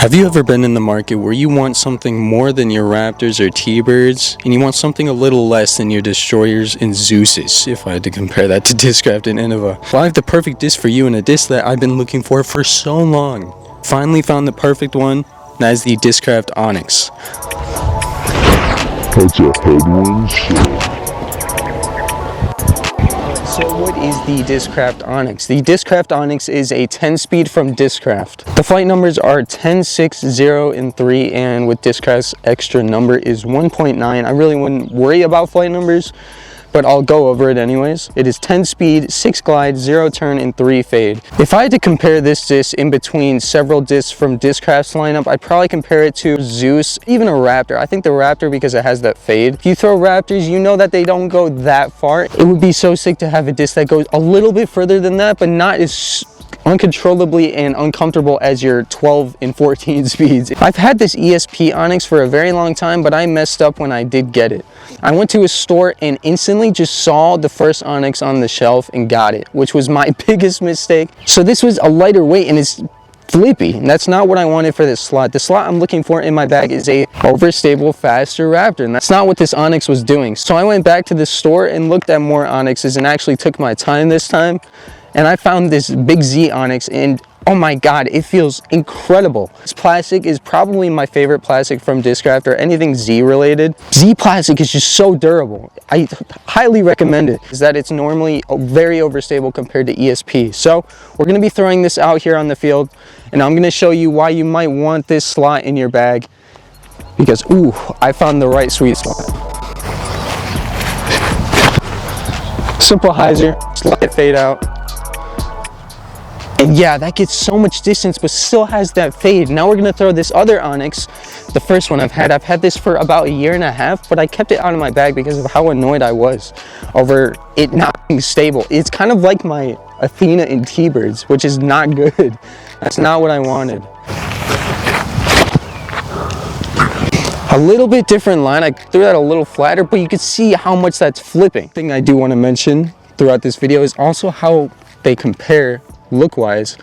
Have you ever been in the market where you want something more than your Raptors or T-Birds, and you want something a little less than your Destroyers and Zeuses, if I had to compare that to Discraft and Innova? Well, I have the perfect disc for you, and a disc that I've been looking for so long. Finally found the perfect one, and that is the Discraft Onyx. That's a headwind. So what is the Discraft Onyx? The Discraft Onyx is a 10-speed from Discraft. The flight numbers are 10, 6, 0, and 3, and with Discraft's extra number is 1.9. I really wouldn't worry about flight numbers, but I'll go over it anyways. It is 10 speed, 6 glide, 0 turn, and 3 fade. If I had to compare this disc in between several discs from Discraft's lineup, I'd probably compare it to Zeus, even a Raptor. I think the Raptor because it has that fade. If you throw Raptors, you know that they don't go that far. It would be so sick to have a disc that goes a little bit further than that, but not as uncontrollably and uncomfortable as your 12 and 14 speeds. I've had this ESP Onyx for a very long time, but I messed up when I did get it. I went to a store and instantly just saw the first Onyx on the shelf and got it, which was my biggest mistake. So this was a lighter weight and it's flippy, and that's not what I wanted for this slot. The slot I'm looking for in my bag is a overstable, faster Raptor, and that's not what this Onyx was doing. So I went back to the store and looked at more Onyxes and actually took my time this time. And I found this Big Z Onyx, and oh my god, it feels incredible. This plastic is probably my favorite plastic from Discraft or anything Z related. Z plastic is just so durable. I highly recommend it. Is that it's normally very overstable compared to ESP. So we're going to be throwing this out here on the field, and I'm going to show you why you might want this slot in your bag, because ooh, I found the right sweet spot. Simple hyzer, slight fade out. And yeah, that gets so much distance, but still has that fade. Now we're gonna throw this other Onyx, the first one I've had. I've had this for about a year and a half, but I kept it out of my bag because of how annoyed I was over it not being stable. It's kind of like my Athena and T-Birds, which is not good. That's not what I wanted. A little bit different line. I threw that a little flatter, but you can see how much that's flipping. Thing I do want to mention throughout this video is also how they compare look-wise.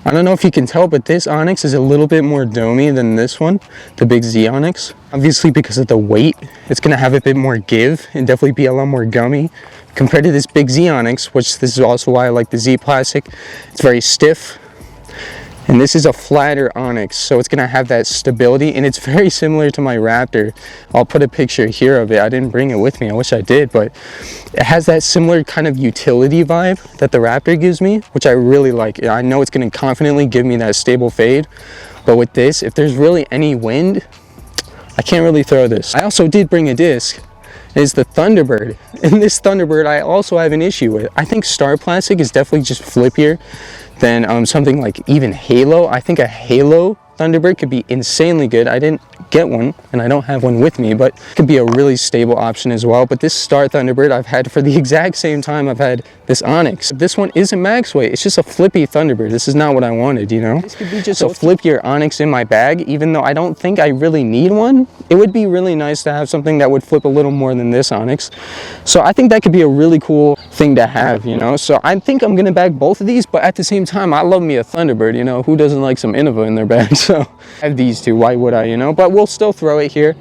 I don't know if you can tell, but this Onyx is a little bit more domey than this one, the Big Z Onyx. Obviously because of the weight, it's gonna have a bit more give and definitely be a lot more gummy compared to this Big Z Onyx, which this is also why I like the Z plastic. It's very stiff. And this is a flatter Onyx, so it's gonna have that stability, and it's very similar to my Raptor. I'll put a picture here of it. I didn't bring it with me, I wish I did, but it has that similar kind of utility vibe that the Raptor gives me, which I really like. I know it's gonna confidently give me that stable fade, but with this, if there's really any wind, I can't really throw this. I also did bring a disc. It's the Thunderbird, and this Thunderbird I also have an issue with. I think Star Plastic is definitely just flippier than something like even Halo. I think a Halo Thunderbird could be insanely good. I didn't get one and I don't have one with me, but it could be a really stable option as well. But this Star Thunderbird I've had for the exact same time I've had this Onyx. This one is a max weight. It's just a flippy Thunderbird. This is not what I wanted, you know? This could be just a flippier Onyx in my bag, even though I don't think I really need one. It would be really nice to have something that would flip a little more than this Onyx. So I think that could be a really cool thing to have, you know? So I think I'm gonna bag both of these, but at the same time, I love me a Thunderbird, you know? Who doesn't like some Innova in their bag? So I have these two, why would I, you know? But we'll still throw it here.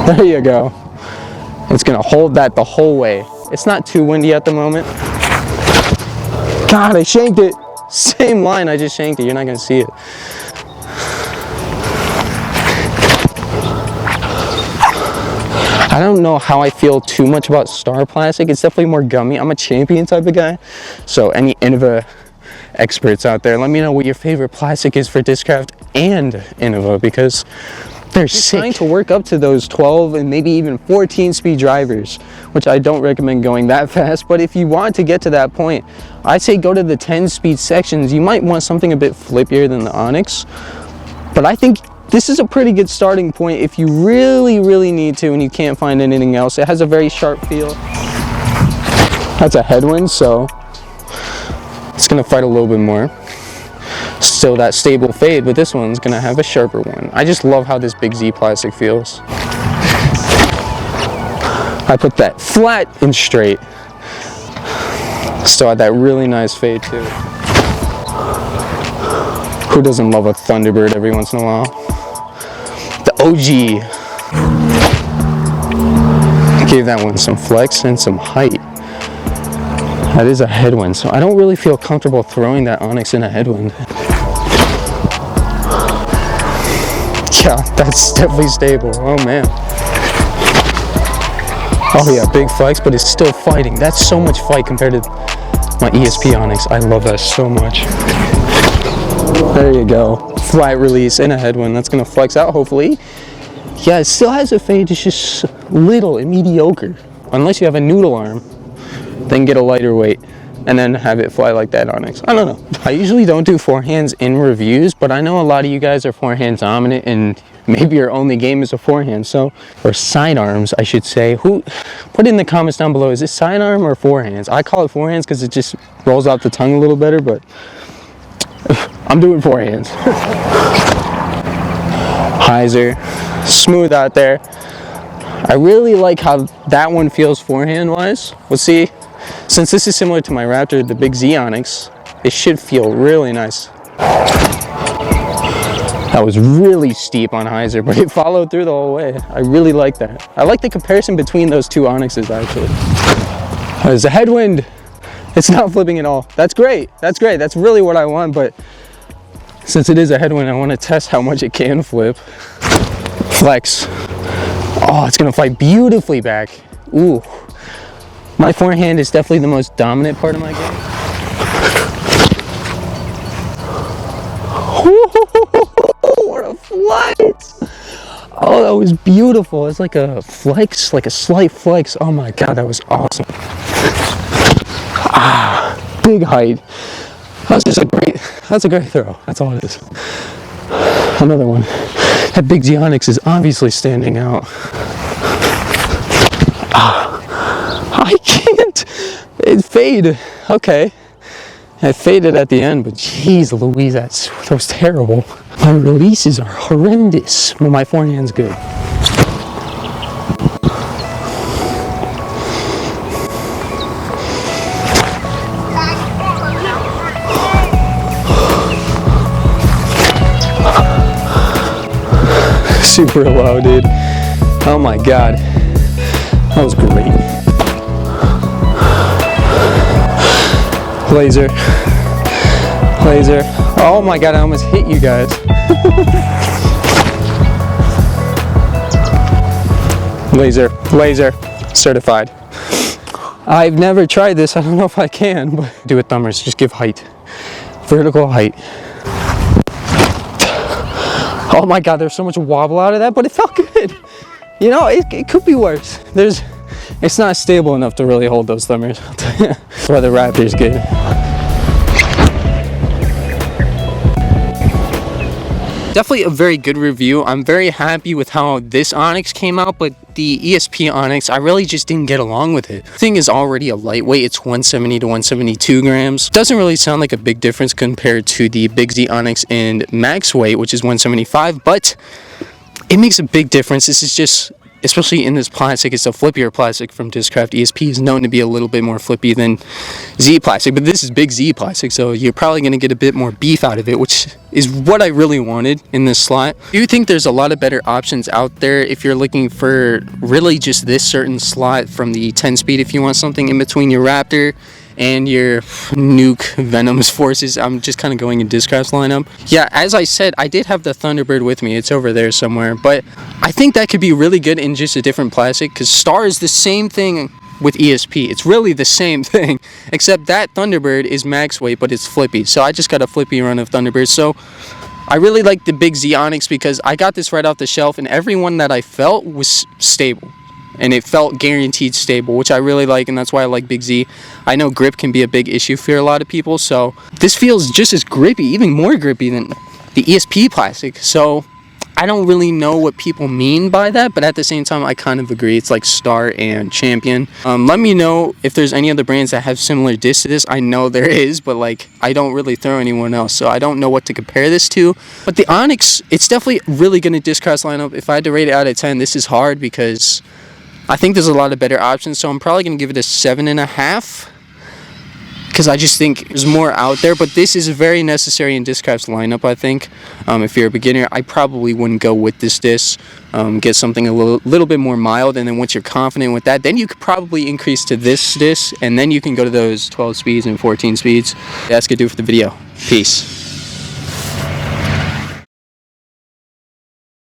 There you go. It's gonna hold that the whole way. It's not too windy at the moment. God, I shanked it. Same line, I just shanked it. You're not gonna see it. I don't know how I feel too much about Star Plastic. It's definitely more gummy. I'm a Champion type of guy. So any Innova experts out there, let me know what your favorite plastic is for Discraft and Innova, because they're sick. Trying to work up to those 12 and maybe even 14 speed drivers, which I don't recommend going that fast, but if you want to get to that point, I'd say go to the 10 speed sections. You might want something a bit flippier than the Onyx, but I think this is a pretty good starting point if you really need to and you can't find anything else. It has a very sharp feel. That's a headwind, so it's gonna fight a little bit more. Still that stable fade, but this one's gonna have a sharper one. I just love how this Big Z plastic feels. I put that flat and straight. Still had that really nice fade too. Who doesn't love a Thunderbird every once in a while? The OG. Gave that one some flex and some height. That is a headwind, so I don't really feel comfortable throwing that Onyx in a headwind. Yeah, that's definitely stable. Oh man. Oh yeah, big flex, but it's still fighting. That's so much fight compared to my ESP Onyx. I love that so much. There you go. Flat release in a headwind. That's gonna flex out hopefully. Yeah, it still has a fade. It's just little and mediocre. Unless you have a noodle arm, then get a lighter weight and then have it fly like that Onyx. I don't know. I usually don't do forehands in reviews, but I know a lot of you guys are forehand dominant and maybe your only game is a forehand, so, or sidearms, I should say. Who, put in the comments down below, is it sidearm or forehands? I call it forehands because it just rolls off the tongue a little better, but I'm doing forehands. Hyzer, smooth out there. I really like how that one feels forehand wise. We'll see. Since this is similar to my Raptor, the Big Z Onyx, it should feel really nice. That was really steep on Hyzer, but it followed through the whole way. I really like that. I like the comparison between those two Onyxes actually. There's a headwind. It's not flipping at all. That's great. That's great. That's really what I want, but since it is a headwind, I want to test how much it can flip. Flex. Oh, it's gonna fight beautifully back. Ooh. My forehand is definitely the most dominant part of my game. What a flight! Oh, that was beautiful. It's like a flex, like a slight flex. Oh my God, that was awesome. Ah, big height. That's a great throw. That's all it is. Another one. That Big Z Onyx is obviously standing out. I can't. It faded. Okay. I faded at the end, but geez Louise, that was terrible. My releases are horrendous, but my forehand's good. Super low, dude. Oh my God. That was great. Laser. Laser. Oh my God, I almost hit you guys. Laser. Laser. Certified. I've never tried this. I don't know if I can, but do it thumbers. Just give height. Vertical height. Oh my God, there's so much wobble out of that, but it felt good. You know, it could be worse. It's not stable enough to really hold those thumbers. That's why the Raptor's good. Definitely a very good review. I'm very happy with how this Onyx came out, but the ESP Onyx, I really just didn't get along with it. The thing is already a lightweight. It's 170 to 172 grams. Doesn't really sound like a big difference compared to the Big Z Onyx and max weight, which is 175, but it makes a big difference. This is just, especially in this plastic, it's a flippier plastic from Discraft. ESP is known to be a little bit more flippy than Z plastic, but this is Big Z plastic, so you're probably going to get a bit more beef out of it, which is what I really wanted in this slot. I do think there's a lot of better options out there if you're looking for really just this certain slot from the 10 speed. If you want something in between your Raptor and your Nuke Venom's Forces, I'm just kind of going in Discraft's lineup. Yeah, as I said, I did have the Thunderbird with me. It's over there somewhere, but I think that could be really good in just a different plastic, because Star is the same thing with ESP. It's really the same thing, except that Thunderbird is max weight, but it's flippy. So I just got a flippy run of Thunderbird. So I really like the Big Z Onyx because I got this right off the shelf, and everyone that I felt was stable. And it felt guaranteed stable, which I really like, and that's why I like Big Z. I know grip can be a big issue for a lot of people, so this feels just as grippy, even more grippy than the ESP plastic. So I don't really know what people mean by that, but at the same time, I kind of agree. It's like Star and Champion. Let me know if there's any other brands that have similar discs to this. I know there is, but like I don't really throw anyone else, so I don't know what to compare this to. But the Onyx, it's definitely really going to Discraft's lineup. If I had to rate it out of 10, this is hard because I think there's a lot of better options, so I'm probably going to give it a 7.5. because I just think there's more out there, but this is very necessary in Discraft's lineup, I think. If you're a beginner, I probably wouldn't go with this disc. Get something a little bit more mild, and then once you're confident with that, then you could probably increase to this disc, and then you can go to those 12 speeds and 14 speeds. That's gonna do it for the video. Peace.